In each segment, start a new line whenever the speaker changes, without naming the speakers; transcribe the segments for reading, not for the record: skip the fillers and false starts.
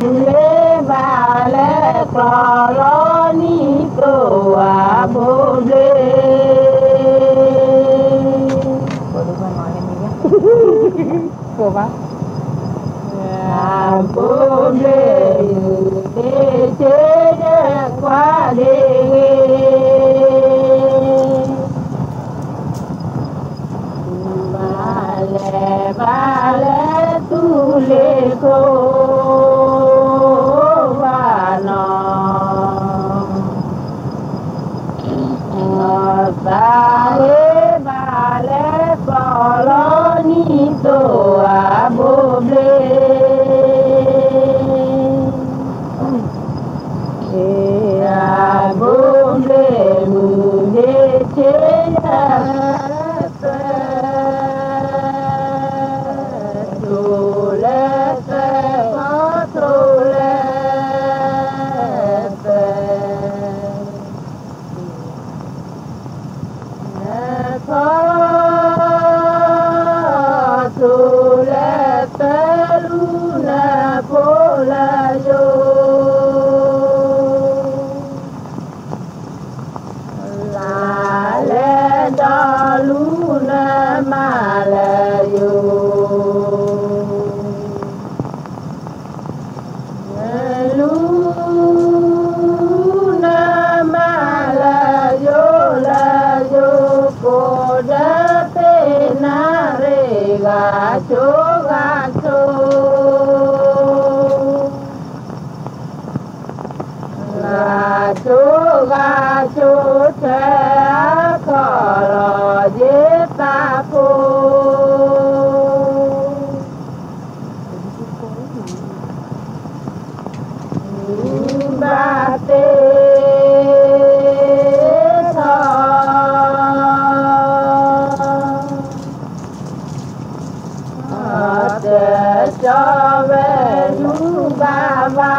le vale colonito a boble.
Cô đừng có nói cái gì nhé. Cô bác.
A boble để chế qua đi. Vale tu le ko vano vale colonito a boble a boble mu de gacho, gacho, gacho, gacho, te colo de tapo. Bate cho về lũ ba ba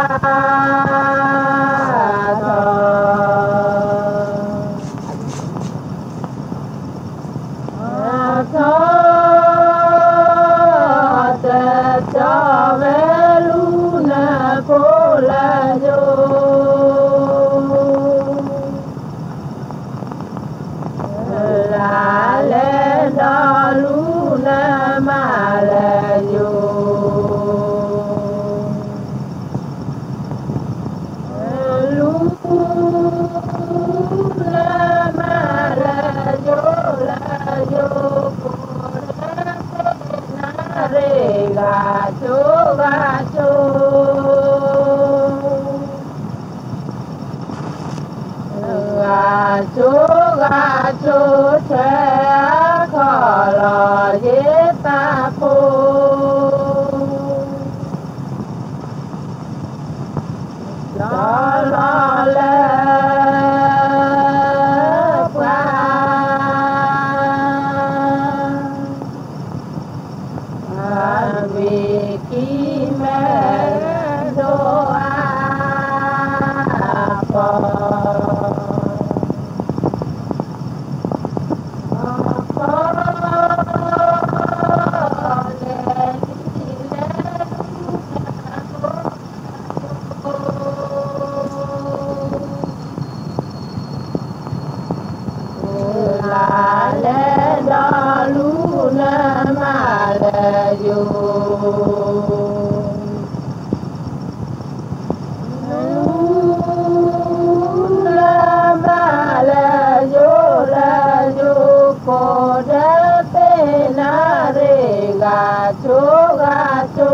cho về lũ na cô la la lên đó lũ na mà là gacho, gacho, gacho, gacho, se colo de tapo. Lo le gacho, gacho,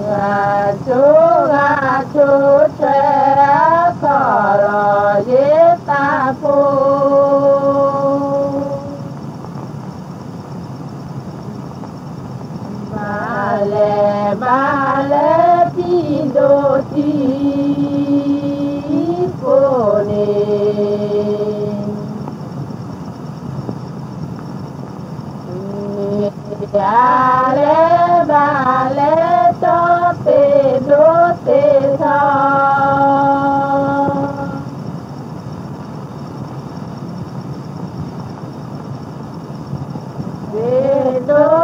gacho, gacho, se colo de tapo. Vale, vale, ti do ti pone. Vale, vale, tope, dote, sa. Do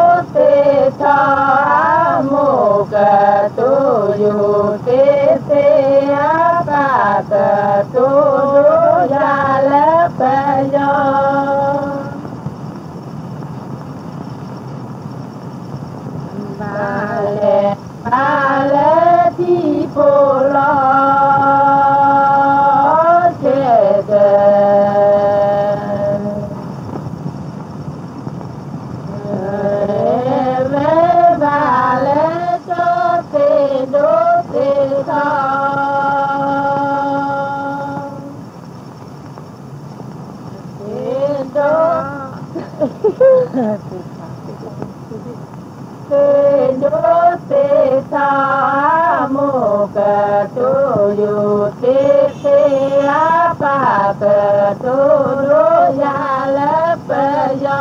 sa mô ca tu yu te te a pa ta tu du ya la pa yo ba le ti po lo che te do te sa mô ca tu yu te te a pa ca tu do ya la pa yo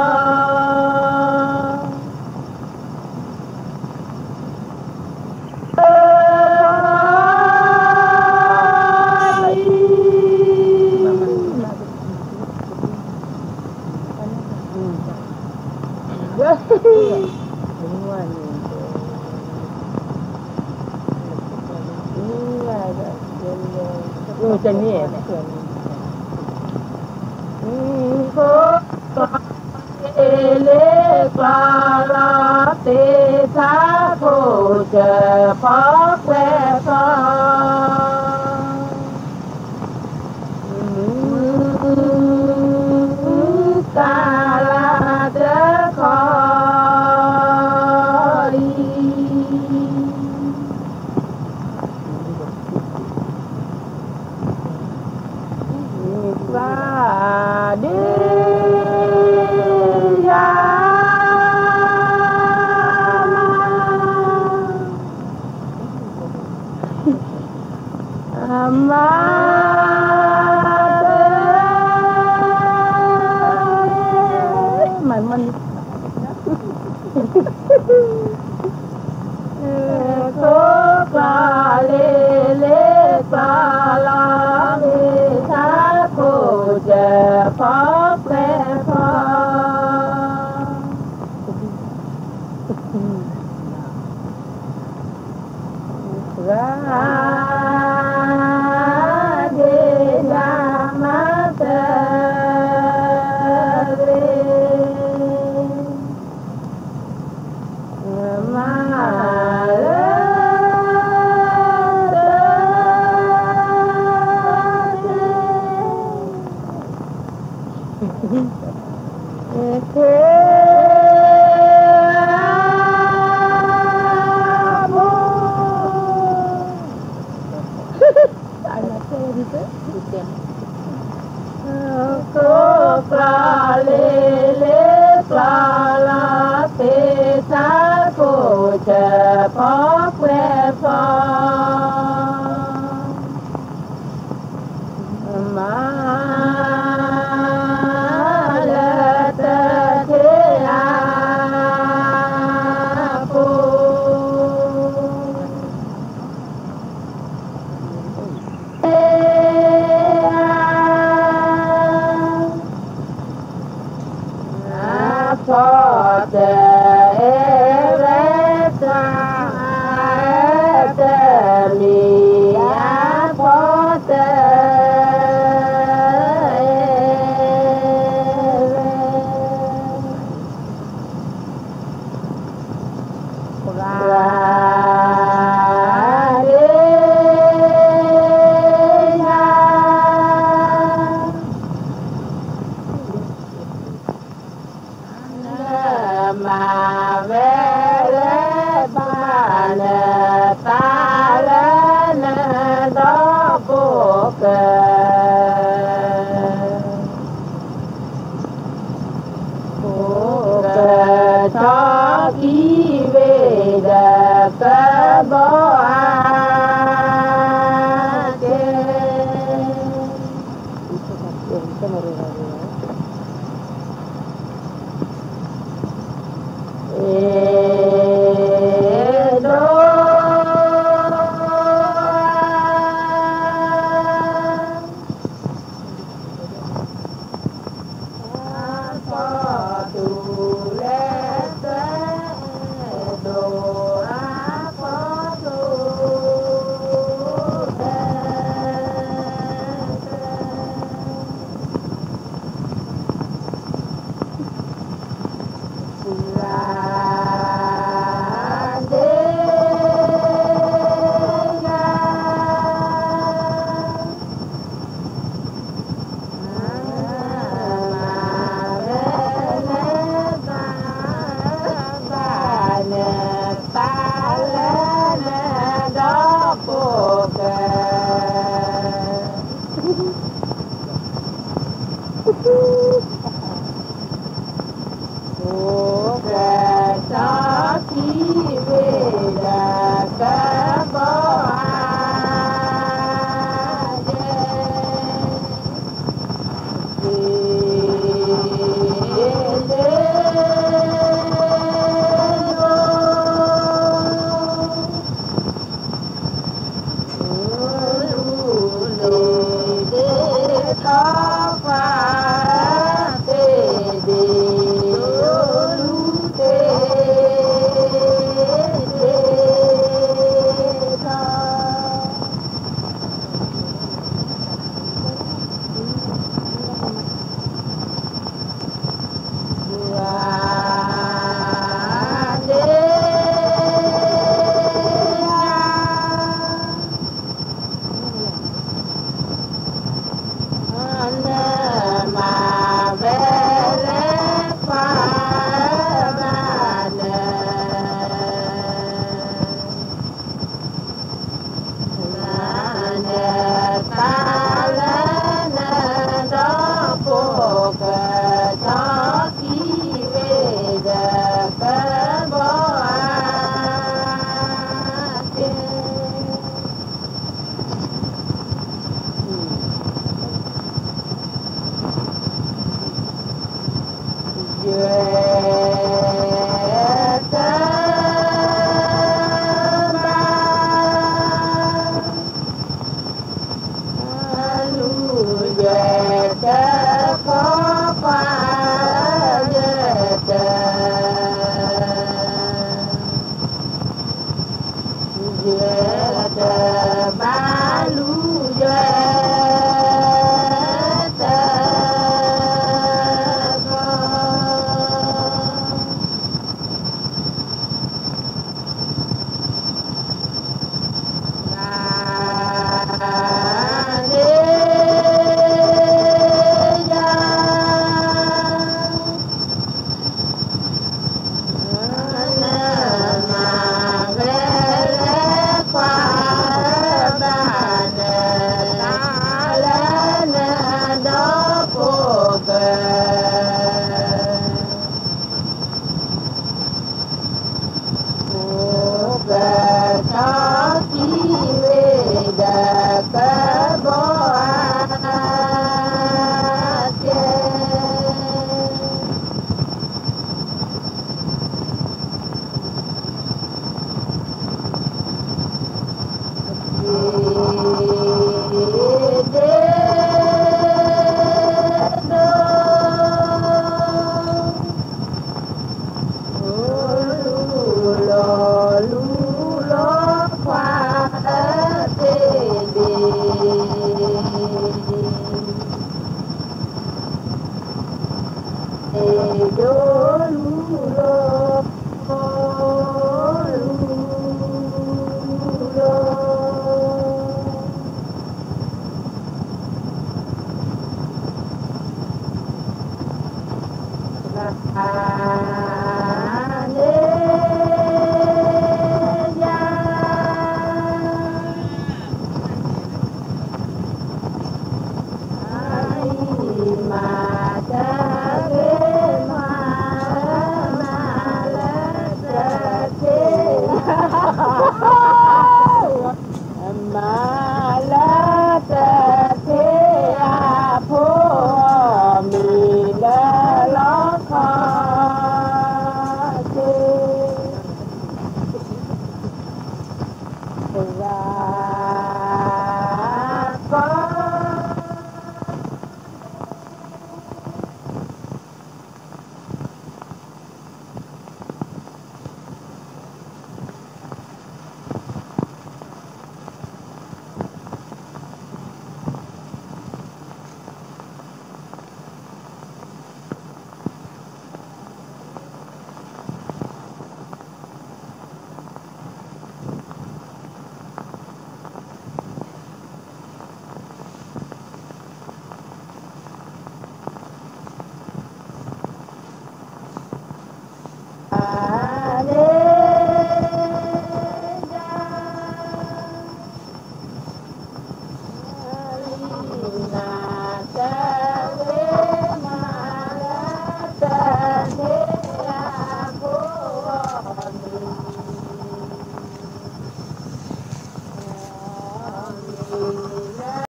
chân nhỉ lê qua la tê sa cô chờ phó quê phó ta la đỡ khỏi và đi ra mà mình có qua lê qua la lê sa cô chờ phó quê phó ra de la mata cô qua lê qua la tê sa cô chờ phó quê phó mà la ta thế a cô for the me for mà về ba nè ta lên đó cô kề cho kia